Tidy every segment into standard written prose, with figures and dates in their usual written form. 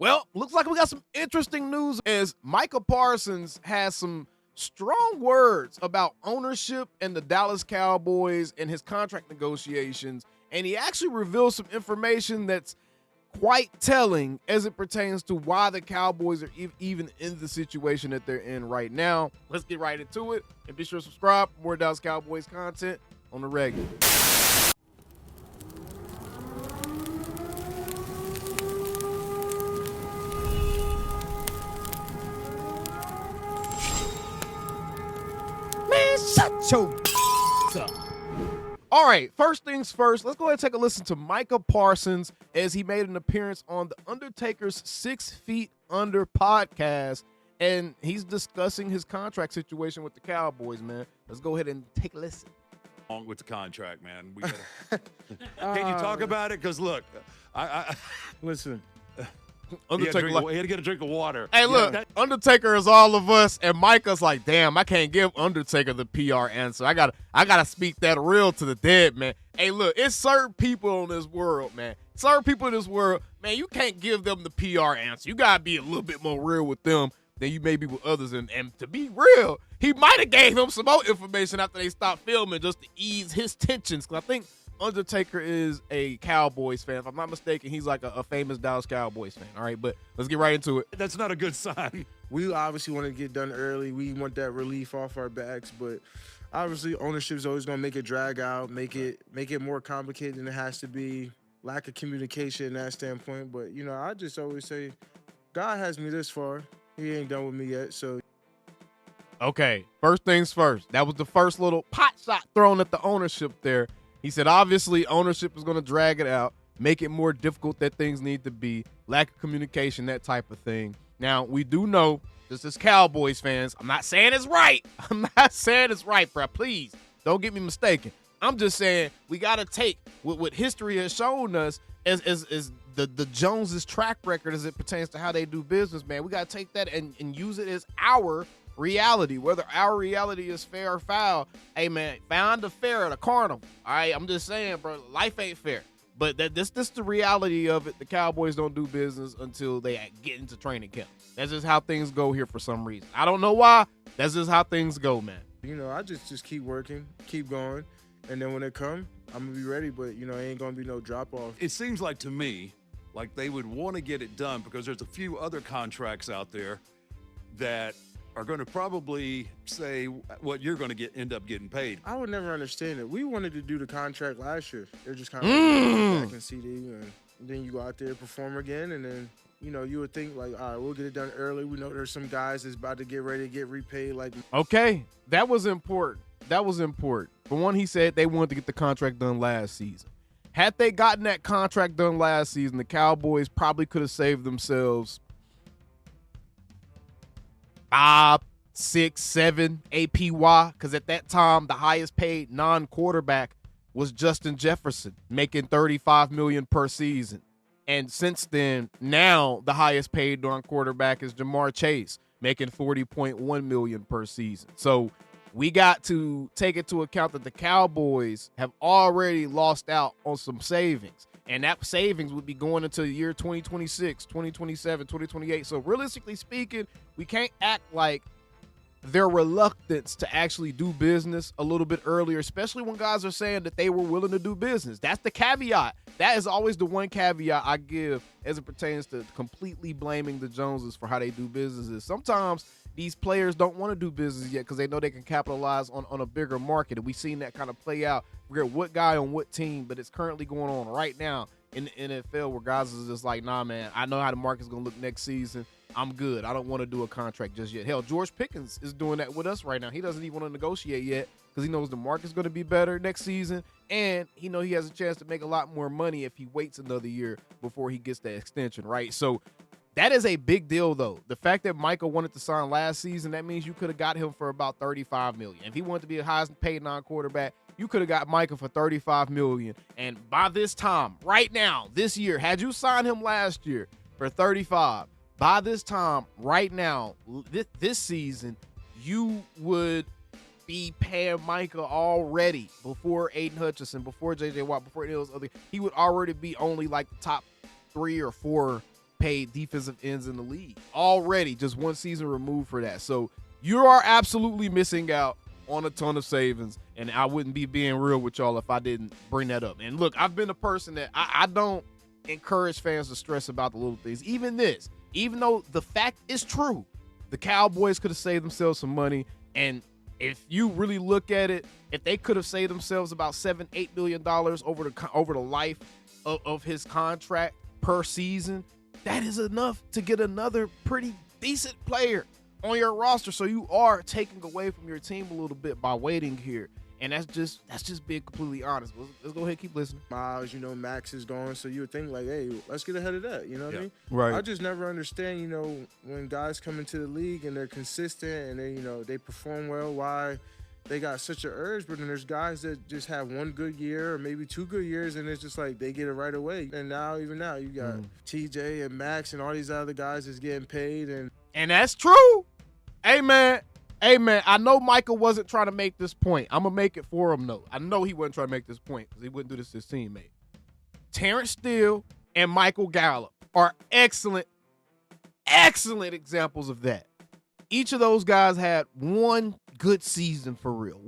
Well, looks like we got some interesting news as Micah Parsons has some strong words about ownership and the Dallas Cowboys and his contract negotiations. And he actually revealed some information that's quite telling as it pertains to why the Cowboys are even in the situation that they're in right now. Let's get right into it. And be sure to subscribe for more Dallas Cowboys content on the regular. Shut your up. All right, first things first, let's go ahead and take a listen to Micah Parsons as he made an appearance on The Undertaker's 6 Feet Under podcast, and he's discussing his contract situation with the Cowboys, man. Let's go ahead and take a listen. Along with the contract, man. We gotta, can you talk about it? Because, look, I listen. Undertaker, he had to get a drink of water. Hey, look, Undertaker is all of us, and Micah's like, damn, I can't give Undertaker the PR answer. I gotta speak that real to the dead, man. Hey, look, it's certain people in this world, man. Certain people in this world, man, you can't give them the PR answer. You gotta be a little bit more real with them than you may be with others. And to be real, he might have gave him some more information after they stopped filming just to ease his tensions. Because I think Undertaker is a Cowboys fan. If I'm not mistaken, he's like a famous Dallas Cowboys fan. All right, but let's get right into it. That's not a good sign. We obviously want to get done early. We want that relief off our backs, but obviously ownership is always going to make it drag out, make it more complicated than it has to be. Lack of communication in that standpoint. But, you know, I just always say, God has me this far. He ain't done with me yet, so. Okay, first things first. That was the first little pot shot thrown at the ownership there. He said, obviously, ownership is going to drag it out, make it more difficult that things need to be, lack of communication, that type of thing. Now, we do know, just as Cowboys fans, I'm not saying it's right. I'm not saying it's right, bro. Please, don't get me mistaken. I'm just saying we got to take what history has shown us as the Joneses' track record as it pertains to how they do business, man. We got to take that and use it as our reality, whether our reality is fair or foul. Hey, man, find the fair at a carnival. All right, I'm just saying, bro, life ain't fair. But this the reality of it. The Cowboys don't do business until they get into training camp. That's just how things go here for some reason. I don't know why. That's just how things go, man. You know, I just keep working, keep going, and then when it come, I'm going to be ready, but, you know, it ain't going to be no drop-off. It seems like to me, like they would want to get it done because there's a few other contracts out there that are going to probably say what you're going to end up getting paid. I would never understand it. We wanted to do the contract last year. They're just kind of back in CD, and then you go out there, perform again, and then, you know, you would think like, all right, we'll get it done early. We know there's some guys that's about to get ready to get repaid. Like, okay, that was important. That was important. For one, he said they wanted to get the contract done last season. Had they gotten that contract done last season, the Cowboys probably could have saved themselves 5, 6, 7 APY, because at that time the highest paid non-quarterback was Justin Jefferson, making $35 million per season. And since then, now the highest paid non-quarterback is Jamar Chase, making $40.1 million per season. So we got to take into account that the Cowboys have already lost out on some savings. And that savings would be going into the year 2026, 2027, 2028. So realistically speaking, we can't act like their reluctance to actually do business a little bit earlier, especially when guys are saying that they were willing to do business. That's the caveat. That is always the one caveat I give as it pertains to completely blaming the Joneses for how they do businesses. Sometimes these players don't want to do business yet because they know they can capitalize on a bigger market. And we've seen that kind of play out. We're what guy on what team, but it's currently going on right now in the NFL where guys is just like, nah, man, I know how the market's going to look next season. I'm good. I don't want to do a contract just yet. Hell, George Pickens is doing that with us right now. He doesn't even want to negotiate yet because he knows the market's going to be better next season, and he knows he has a chance to make a lot more money if he waits another year before he gets that extension, right? So that is a big deal, though. The fact that Micah wanted to sign last season, that means you could have got him for about $35 million. If he wanted to be a highest paid non-quarterback, you could have got Micah for $35 million. And by this time, right now, this year, had you signed him last year for $35, by this time, right now, this season, you would be paying Micah already before Aiden Hutchinson, before J.J. Watt, before any of those other. He would already be only like the top 3 or 4 paid defensive ends in the league. Already just one season removed for that. So you are absolutely missing out on a ton of savings, and I wouldn't be being real with y'all if I didn't bring that up. And look, I've been a person that I don't encourage fans to stress about the little things. Even though the fact is true, the Cowboys could have saved themselves some money. And if you really look at it, if they could have saved themselves about $7-8 million over the life of his contract per season, that is enough to get another pretty decent player on your roster. So you are taking away from your team a little bit by waiting here. And that's just being completely honest. Let's go ahead and keep listening. Miles, Max is gone, so you would think like, hey, let's get ahead of that. You know what I mean? Right. I just never understand, when guys come into the league and they're consistent and they, they perform well, why they got such an urge. But then there's guys that just have one good year or maybe 2 good years, and it's just like they get it right away. And even now, you got TJ and Max and all these other guys that's getting paid, and that's true. Hey man, I know Micah wasn't trying to make this point. I'm going to make it for him, though. I know he wasn't trying to make this point because he wouldn't do this to his teammate. Terrence Steele and Michael Gallup are excellent examples of that. Each of those guys had one good season for real.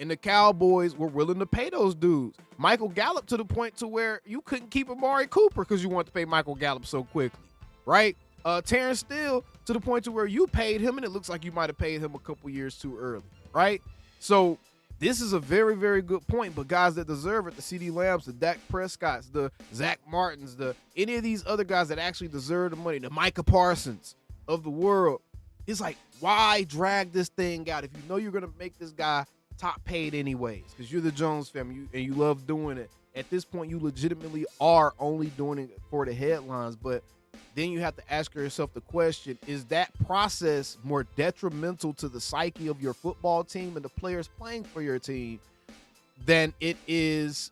And the Cowboys were willing to pay those dudes. Michael Gallup to the point to where you couldn't keep Amari Cooper because you wanted to pay Michael Gallup so quickly, right? Terrence Steele to the point to where you paid him, and it looks like you might have paid him a couple years too early, right? So this is a very, very good point. But guys that deserve it, the CeeDee Lambs, the Dak Prescotts, the Zach Martins, any of these other guys that actually deserve the money, the Micah Parsons of the world, it's like, why drag this thing out if you know you're going to make this guy top paid anyways? Because you're the Jones family and you love doing it. At this point, you legitimately are only doing it for the headlines. But then you have to ask yourself the question, is that process more detrimental to the psyche of your football team and the players playing for your team than it is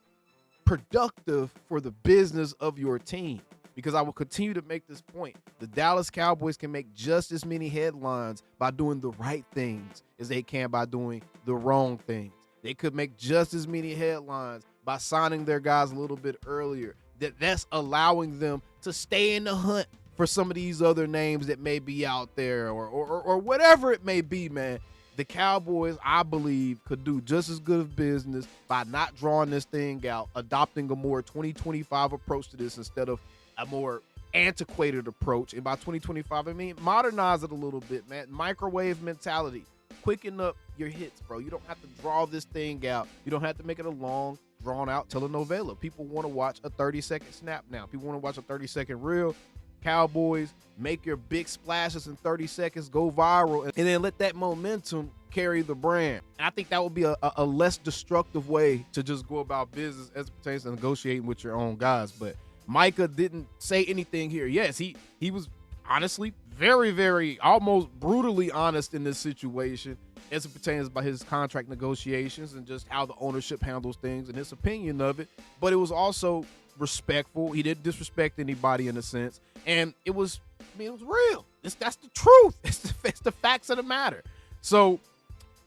productive for the business of your team? Because I will continue to make this point. The Dallas Cowboys can make just as many headlines by doing the right things as they can by doing the wrong things. They could make just as many headlines by signing their guys a little bit earlier. That's allowing them to stay in the hunt for some of these other names that may be out there or whatever it may be, man. The Cowboys, I believe, could do just as good of business by not drawing this thing out, adopting a more 2025 approach to this instead of a more antiquated approach. And by 2025, I mean modernize it a little bit, man. Microwave mentality. Quicken up your hits, bro. You don't have to draw this thing out. You don't have to make it a long, drawn-out telenovela. People want to watch a 30-second snap now. People want to watch a 30-second reel. Cowboys, make your big splashes in 30 seconds, go viral, and then let that momentum carry the brand. And I think that would be a less destructive way to just go about business as it pertains to negotiating with your own guys. But Micah didn't say anything here. Yes, he was honestly very, very, almost brutally honest in this situation as it pertains by his contract negotiations and just how the ownership handles things and his opinion of it. But it was also respectful. He didn't disrespect anybody in a sense. And it was real. That's the truth. It's the facts of the matter. So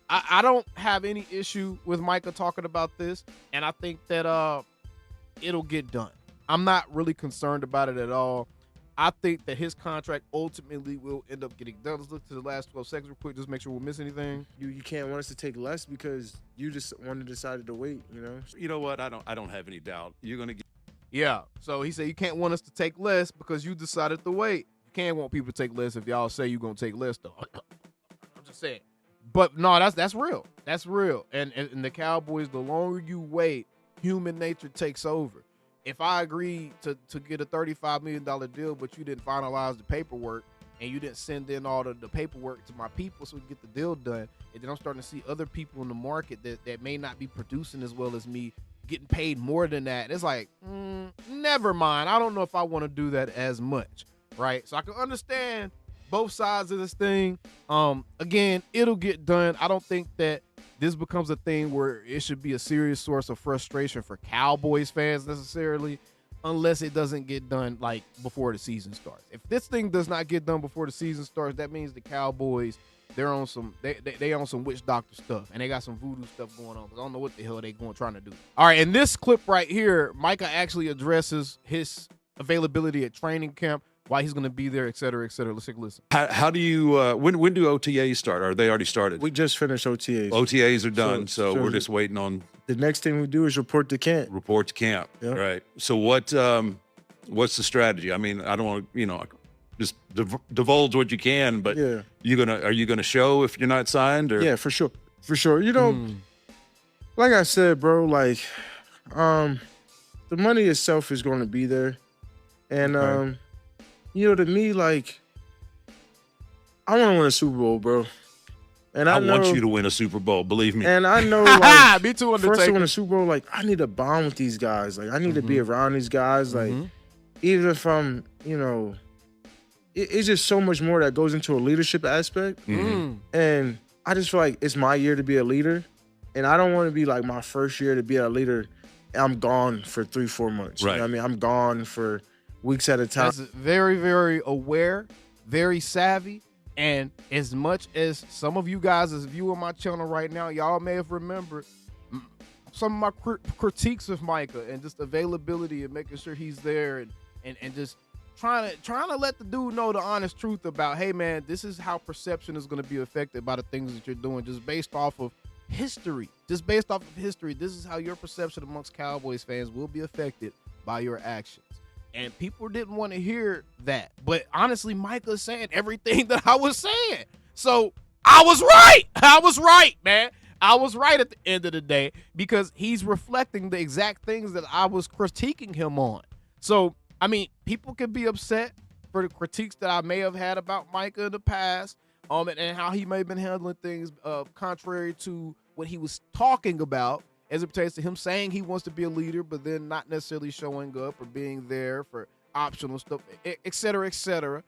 I don't have any issue with Micah talking about this. And I think that it'll get done. I'm not really concerned about it at all. I think that his contract ultimately will end up getting done. Let's look to the last 12 seconds real quick, just make sure we miss anything. You can't want us to take less because you just decided to wait, You know what? I don't have any doubt. You're going to get. Yeah. So he said you can't want us to take less because you decided to wait. You can't want people to take less if y'all say you're going to take less, though. I'm just saying. But no, that's real. That's real. And the Cowboys, the longer you wait, human nature takes over. If I agreed to get a $35 million deal, but you didn't finalize the paperwork and you didn't send in all the paperwork to my people so we can get the deal done, and then I'm starting to see other people in the market that may not be producing as well as me getting paid more than that, it's like, never mind. I don't know if I want to do that as much, right? So I can understand both sides of this thing. Again, it'll get done. I don't think that this becomes a thing where it should be a serious source of frustration for Cowboys fans necessarily, unless it doesn't get done like before the season starts. If this thing does not get done before the season starts, that means the Cowboys, they're on some they on some witch doctor stuff, and they got some voodoo stuff going on. I don't know what the hell they trying to do. All right, in this clip right here, Micah actually addresses his availability at training camp, why he's going to be there, et cetera, et cetera. Let's take a listen. How do you when do OTAs start? Are they already started? We just finished OTAs. OTAs are done, so so we're just waiting on the next thing we do is report to camp. report to camp. Yep. Right. So what's the strategy? I mean, I don't want to, just divulge what you can, but Yeah. are you gonna show if you're not signed? Or Yeah, for sure. For sure. You know, like I said, bro, like the money itself is going to be there. And Okay. you know, to me, like I want to win a Super Bowl, bro. And I I know, want you to win a Super Bowl. Believe me. and I know, like, Me too, for us to Undertaker. win a Super Bowl, like I need to bond with these guys. Like I need to be around these guys. Like Mhm. even if I'm, you know, it's just so much more that goes into a leadership aspect. Mm. And I just feel like it's my year to be a leader. And I don't want to be like my first year to be a leader and I'm gone for 3-4 months. You Right. know what I mean? I'm gone for weeks at a time. That's very, very aware, very savvy. And as much as some of you guys is viewing my channel right now, y'all may have remembered some of my critiques of Micah and just availability and making sure he's there and just trying to let the dude know the honest truth about, hey man, this is how perception is going to be affected by the things that you're doing, just based off of history. Just based off of history, this is how your perception amongst Cowboys fans will be affected by your actions. And people didn't want to hear that. But honestly, Micah's saying everything that I was saying. So I was right. I was right, man. I was right at the end of the day because he's reflecting the exact things that I was critiquing him on. So, I mean, people can be upset for the critiques that I may have had about Micah in the past, and how he may have been handling things contrary to what he was talking about as it pertains to him saying he wants to be a leader, but then not necessarily showing up or being there for optional stuff, et cetera, et cetera.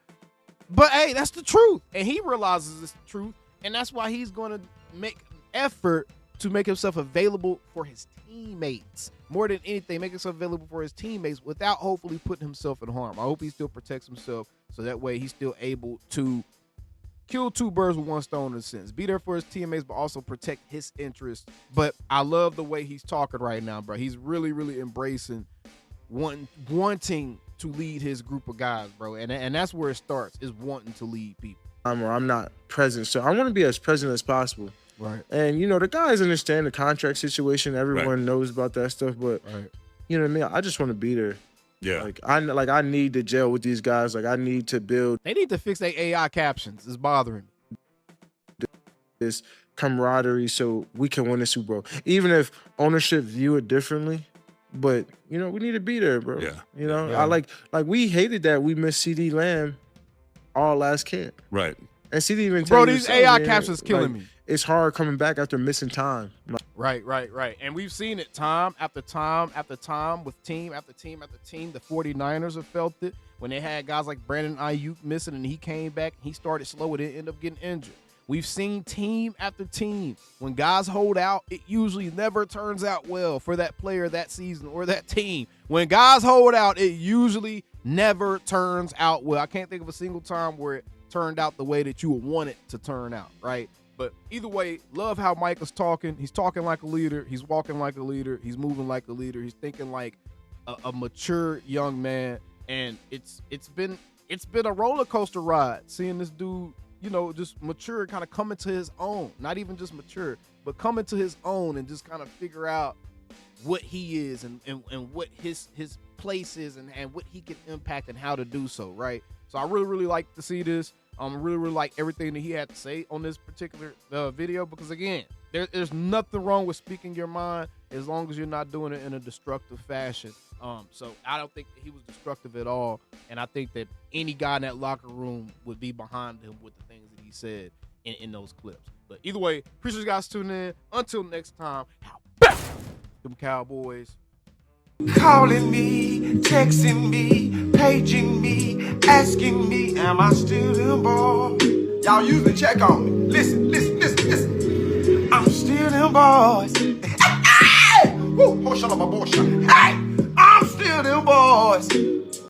But hey, that's the truth. And he realizes it's the truth. And that's why he's going to make an effort to make himself available for his teammates. More than anything, make himself available for his teammates without hopefully putting himself in harm. I hope he still protects himself so that way he's still able to kill two birds with one stone in a sense. Be there for his teammates, but also protect his interests. But I love the way he's talking right now, bro. He's really, really embracing wanting to lead his group of guys, bro. And that's where it starts, is wanting to lead people. I'm not present. So I want to be as present as possible. Right. And, you know, the guys understand the contract situation. Everyone knows about that stuff. But, you know what I mean? I just want to be there. Yeah. I need to gel with these guys. Like, I need to build They need to fix their AI captions. It's bothering me. this camaraderie so we can win the Super Bowl. Even if ownership view it differently. But, you know, we need to be there, bro. Yeah. You know, Yeah. I like we hated that we missed CD Lamb all last camp. Right. And CD even Bro, tell you these something, AI man. captions killing me. It's hard coming back after missing time. Right. And we've seen it time after time after time with team after team after team. The 49ers have felt it when they had guys like Brandon Ayuk missing and he came back. He started slow and ended up getting injured. We've seen team after team. When guys hold out, it usually never turns out well for that player that season or that team. When guys hold out, it usually never turns out well. I can't think of a single time where it turned out the way that you would want it to turn out, right? But either way, love how Micah's talking. He's talking like a leader. He's walking like a leader. He's moving like a leader. He's thinking like a mature young man. And it's been a roller coaster ride seeing this dude, you know, just mature, kind of coming to his own. Not even just mature, but coming to his own and just kind of figure out what he is and what his place is and what he can impact and how to do so, right? So I really, really like to see this. Really, really like everything that he had to say on this particular video because, again, there's nothing wrong with speaking your mind as long as you're not doing it in a destructive fashion. So I don't think that he was destructive at all, and I think that any guy in that locker room would be behind him with the things that he said in those clips. But either way, appreciate you guys tuning in. Until next time, how about them Cowboys? Calling me, texting me, paging me, asking me, am I still them boys? Y'all usually check on me. Listen. I'm still them boys. Hey! Woo! Hey! I'm still them boys.